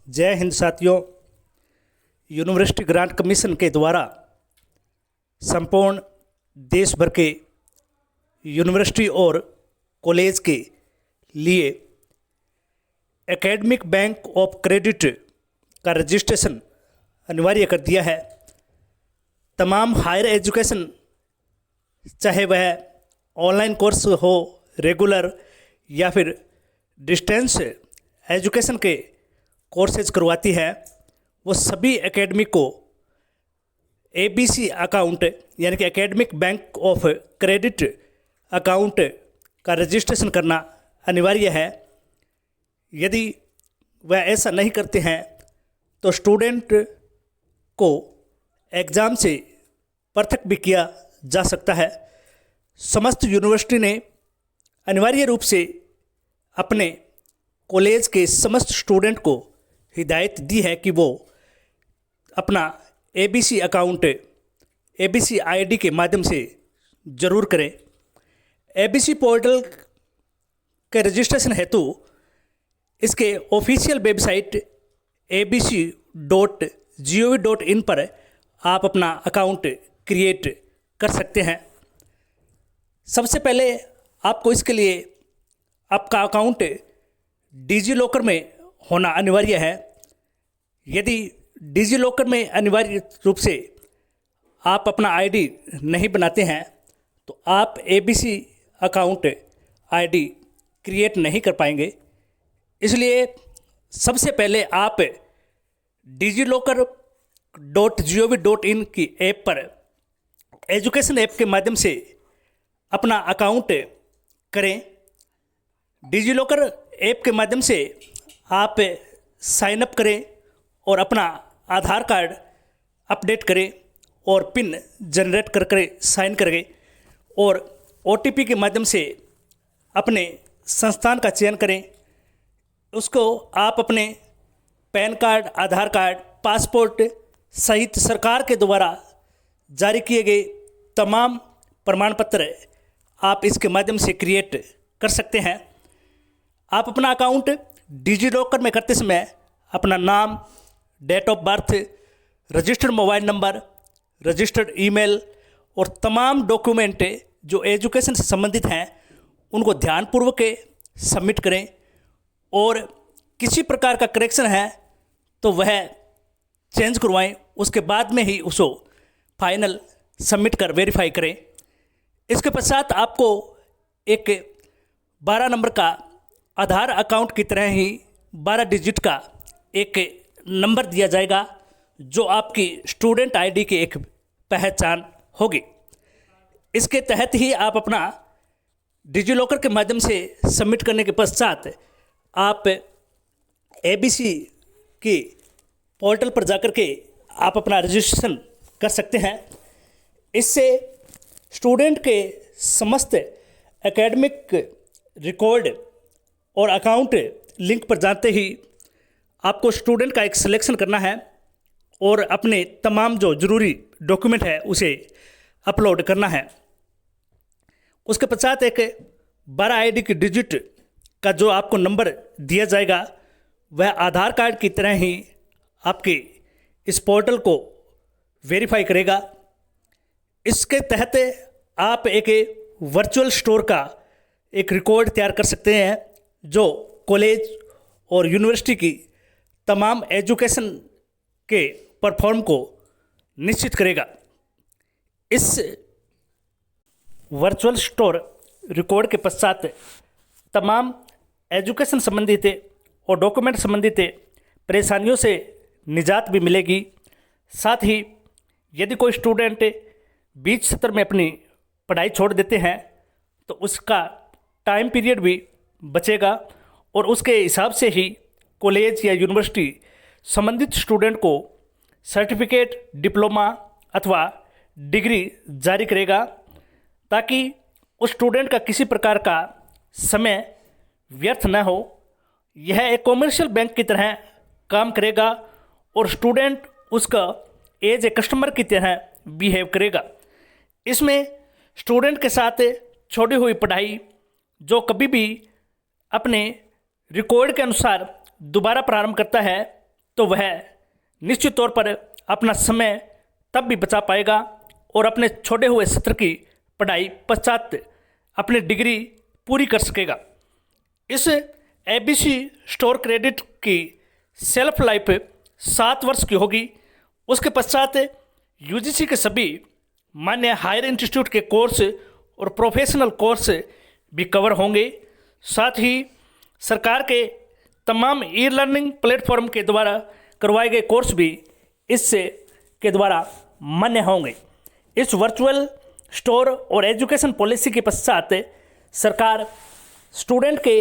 जय हिंद साथियों। University grant commission के द्वारा संपूर्ण देश भर के यूनिवर्सिटी और कॉलेज के लिए एकेडमिक बैंक ऑफ क्रेडिट का रजिस्ट्रेशन अनिवार्य कर दिया है। तमाम हायर एजुकेशन, चाहे वह ऑनलाइन कोर्स हो, रेगुलर या फिर डिस्टेंस एजुकेशन के कोर्सेज करवाती है, वो सभी एकेडमिक को एबीसी अकाउंट यानी कि academic bank of credit account का रजिस्ट्रेशन करना अनिवार्य है। यदि वह ऐसा नहीं करते हैं तो स्टूडेंट को एग्ज़ाम से पृथक भी किया जा सकता है। समस्त यूनिवर्सिटी ने अनिवार्य रूप से अपने कॉलेज के समस्त स्टूडेंट को हिदायत दी है कि वो अपना एबीसी अकाउंट एबीसी आईडी के माध्यम से ज़रूर करें। एबीसी पोर्टल के रजिस्ट्रेशन हेतु इसके ऑफिशियल वेबसाइट abc.gov.in पर आप अपना अकाउंट क्रिएट कर सकते हैं। सबसे पहले आपको इसके लिए आपका अकाउंट डिजी लॉकर में होना अनिवार्य है। यदि डिजी लॉकर में अनिवार्य रूप से आप अपना आईडी नहीं बनाते हैं तो आप एबीसी अकाउंट आईडी क्रिएट नहीं कर पाएंगे। इसलिए सबसे पहले आप digiloccer.gov.in की ऐप पर एजुकेशन ऐप के माध्यम से अपना अकाउंट करें। डिजिलॉकर ऐप के माध्यम से आप साइन अप करें और अपना आधार कार्ड अपडेट करें और पिन जनरेट कर साइन करें और ओटीपी के माध्यम से अपने संस्थान का चयन करें। उसको आप अपने पैन कार्ड, आधार कार्ड, पासपोर्ट सहित सरकार के द्वारा जारी किए गए तमाम प्रमाण पत्र आप इसके माध्यम से क्रिएट कर सकते हैं। आप अपना अकाउंट डिजिलॉकर में करते समय अपना नाम, date of birth, registered mobile number, registered email और तमाम डॉक्यूमेंट जो एजुकेशन से संबंधित हैं उनको ध्यानपूर्वक सबमिट करें और किसी प्रकार का करेक्शन है तो वह चेंज करवाएं। उसके बाद में ही उसको फाइनल सबमिट कर वेरीफाई करें। इसके पश्चात आपको एक 12 नंबर का आधार अकाउंट की तरह ही 12 डिजिट का एक नंबर दिया जाएगा जो आपकी स्टूडेंट आईडी की एक पहचान होगी। इसके तहत ही आप अपना डिजिलॉकर के माध्यम से सबमिट करने के पश्चात आप एबीसी की पोर्टल पर जाकर के आप अपना रजिस्ट्रेशन कर सकते हैं। इससे स्टूडेंट के समस्त एकेडमिक रिकॉर्ड और अकाउंट लिंक पर जाते ही आपको स्टूडेंट का एक सिलेक्शन करना है और अपने तमाम जो ज़रूरी डॉक्यूमेंट है उसे अपलोड करना है। उसके पश्चात एक 12 आईडी की डिजिट का जो आपको नंबर दिया जाएगा वह आधार कार्ड की तरह ही आपके इस पोर्टल को वेरीफाई करेगा। इसके तहत आप एक वर्चुअल स्टोर का एक रिकॉर्ड तैयार कर सकते हैं जो कॉलेज और यूनिवर्सिटी की तमाम एजुकेशन के परफॉर्म को निश्चित करेगा। इस वर्चुअल स्टोर रिकॉर्ड के पश्चात तमाम एजुकेशन संबंधित और डॉक्यूमेंट संबंधित परेशानियों से निजात भी मिलेगी। साथ ही यदि कोई स्टूडेंट बीच सत्र में अपनी पढ़ाई छोड़ देते हैं तो उसका टाइम पीरियड भी बचेगा और उसके हिसाब से ही कॉलेज या यूनिवर्सिटी संबंधित स्टूडेंट को सर्टिफिकेट, डिप्लोमा अथवा डिग्री जारी करेगा ताकि उस स्टूडेंट का किसी प्रकार का समय व्यर्थ न हो। यह एक कॉमर्शियल बैंक की तरह काम करेगा और स्टूडेंट उसका एज ए कस्टमर की तरह बिहेव करेगा। इसमें स्टूडेंट के साथ छोड़ी हुई पढ़ाई जो कभी भी अपने रिकॉर्ड के अनुसार दोबारा प्रारंभ करता है तो वह निश्चित तौर पर अपना समय तब भी बचा पाएगा और अपने छोड़े हुए सत्र की पढ़ाई पश्चात अपनी डिग्री पूरी कर सकेगा। इस एबीसी स्टोर क्रेडिट की सेल्फ लाइफ 7 वर्ष की होगी। उसके पश्चात यूजीसी के सभी मान्य हायर इंस्टीट्यूट के कोर्स और प्रोफेशनल कोर्स भी कवर होंगे। साथ ही सरकार के तमाम ई लर्निंग प्लेटफॉर्म के द्वारा करवाए गए कोर्स भी इससे के द्वारा मान्य होंगे। इस वर्चुअल स्टोर और एजुकेशन पॉलिसी के पश्चात सरकार स्टूडेंट के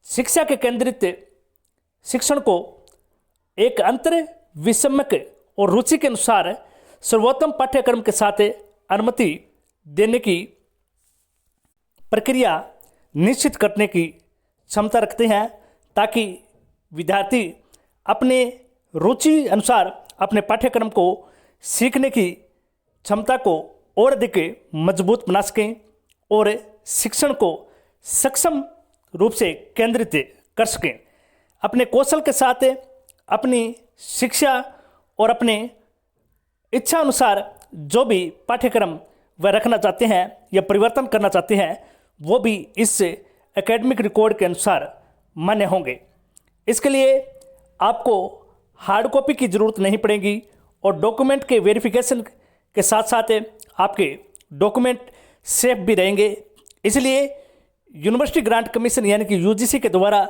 शिक्षा के केंद्रित शिक्षण को एक अंतर विषमक और रुचि के अनुसार सर्वोत्तम पाठ्यक्रम के साथ अनुमति देने की प्रक्रिया निश्चित करने की क्षमता रखते हैं, ताकि विद्यार्थी अपने रुचि अनुसार अपने पाठ्यक्रम को सीखने की क्षमता को और अधिक मजबूत बना सकें और शिक्षण को सक्षम रूप से केंद्रित कर सकें। अपने कौशल के साथ अपनी शिक्षा और अपने इच्छा अनुसार जो भी पाठ्यक्रम वह रखना चाहते हैं या परिवर्तन करना चाहते हैं, वो भी इस एकेडमिक रिकॉर्ड के अनुसार मान्य होंगे। इसके लिए आपको हार्ड कॉपी की ज़रूरत नहीं पड़ेगी और डॉक्यूमेंट के वेरिफिकेशन के साथ साथ आपके डॉक्यूमेंट सेफ भी रहेंगे। इसलिए यूनिवर्सिटी ग्रांट कमीशन यानी कि यूजीसी के द्वारा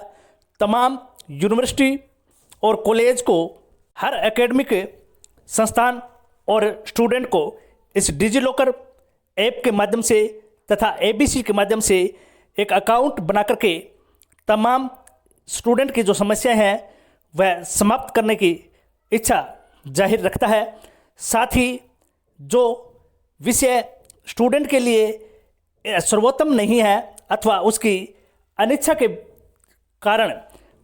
तमाम यूनिवर्सिटी और कॉलेज को हर एकेडमिक संस्थान और स्टूडेंट को इस डिजी लॉकर ऐप के माध्यम से तथा एबीसी के माध्यम से एक अकाउंट बना करके तमाम स्टूडेंट की जो समस्याएं हैं वह समाप्त करने की इच्छा जाहिर रखता है। साथ ही जो विषय स्टूडेंट के लिए सर्वोत्तम नहीं है अथवा उसकी अनिच्छा के कारण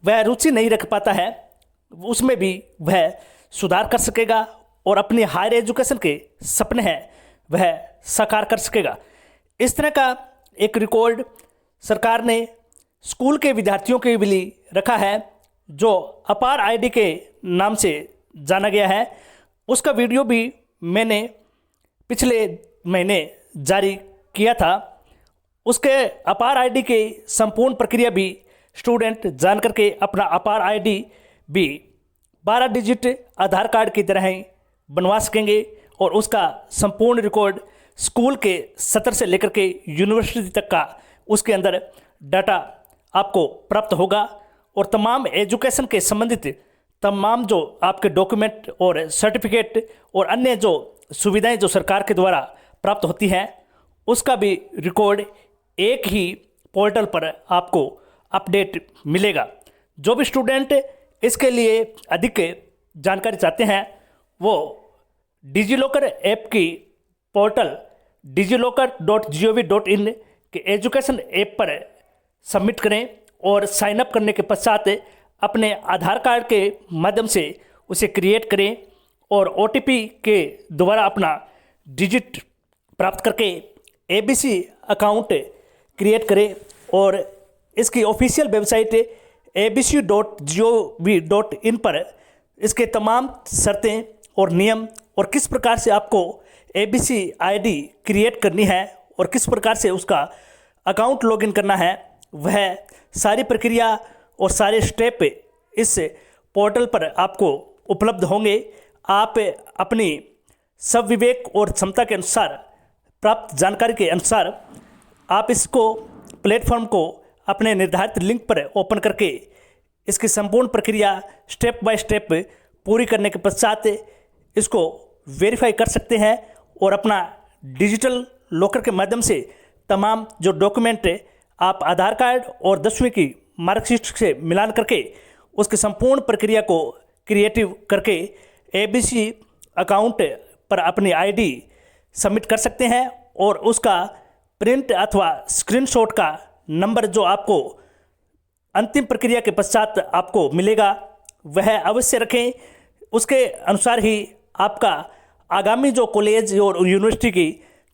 वह रुचि नहीं रख पाता है, उसमें भी वह सुधार कर सकेगा और अपनी हायर एजुकेशन के सपने हैं वह साकार कर सकेगा। इस तरह का एक रिकॉर्ड सरकार ने स्कूल के विद्यार्थियों के लिए रखा है, जो अपार आईडी के नाम से जाना गया है। उसका वीडियो भी मैंने पिछले महीने जारी किया था। उसके अपार आईडी के संपूर्ण प्रक्रिया भी स्टूडेंट जान करके अपना अपार आईडी भी 12 डिजिट आधार कार्ड की तरह ही बनवा सकेंगे और उसका संपूर्ण रिकॉर्ड स्कूल के सत्र से लेकर के यूनिवर्सिटी तक का उसके अंदर डाटा आपको प्राप्त होगा और तमाम एजुकेशन के संबंधित तमाम जो आपके डॉक्यूमेंट और सर्टिफिकेट और अन्य जो सुविधाएं जो सरकार के द्वारा प्राप्त होती हैं उसका भी रिकॉर्ड एक ही पोर्टल पर आपको अपडेट मिलेगा। जो भी स्टूडेंट इसके लिए अधिक जानकारी चाहते हैं वो डिजी लॉकर ऐप की पोर्टल digilokar.gov.in के एजुकेशन ऐप पर सबमिट करें और साइन अप करने के पश्चात अपने आधार कार्ड के माध्यम से उसे क्रिएट करें और OTP के द्वारा अपना डिजिट प्राप्त करके एबीसी अकाउंट क्रिएट करें और इसकी ऑफिशियल वेबसाइट abc.gov.in पर इसके तमाम शर्तें और नियम और किस प्रकार से आपको एबीसी आईडी क्रिएट करनी है और किस प्रकार से उसका अकाउंट लॉगिन करना है, वह सारी प्रक्रिया और सारे स्टेप इस पोर्टल पर आपको उपलब्ध होंगे। आप अपनी सब विवेक और क्षमता के अनुसार प्राप्त जानकारी के अनुसार आप इसको प्लेटफॉर्म को अपने निर्धारित लिंक पर ओपन करके इसकी संपूर्ण प्रक्रिया स्टेप बाय स्टेप पूरी करने के पश्चात इसको वेरीफाई कर सकते हैं और अपना डिजिटल लॉकर के माध्यम से तमाम जो डॉक्यूमेंट आप आधार कार्ड और 10वीं की मार्कशीट से मिलान करके उसकी संपूर्ण प्रक्रिया को क्रिएटिव करके एबीसी अकाउंट पर अपनी आईडी सबमिट कर सकते हैं और उसका प्रिंट अथवा स्क्रीनशॉट का नंबर जो आपको अंतिम प्रक्रिया के पश्चात आपको मिलेगा वह अवश्य रखें। उसके अनुसार ही आपका आगामी जो कॉलेज और यूनिवर्सिटी की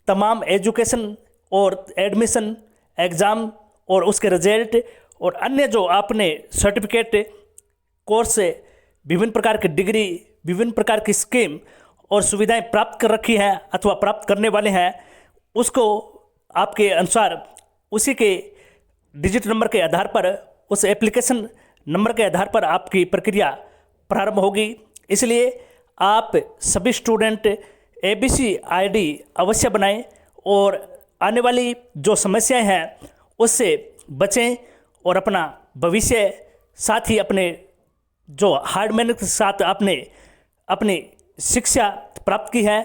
तमाम एजुकेशन और एडमिशन एग्ज़ाम और उसके रिजल्ट और अन्य जो आपने सर्टिफिकेट कोर्स विभिन्न प्रकार की डिग्री, विभिन्न प्रकार की स्कीम और सुविधाएं प्राप्त कर रखी हैं अथवा प्राप्त करने वाले हैं, उसको आपके अनुसार उसी के डिजिट नंबर के आधार पर, उस एप्लीकेशन नंबर के आधार पर आपकी प्रक्रिया प्रारंभ होगी। इसलिए आप सभी स्टूडेंट ABC ID अवश्य बनाएं और आने वाली जो समस्याएं हैं उससे बचें और अपना भविष्य, साथ ही अपने जो हार्ड मेहनत के साथ आपने अपनी शिक्षा प्राप्त की है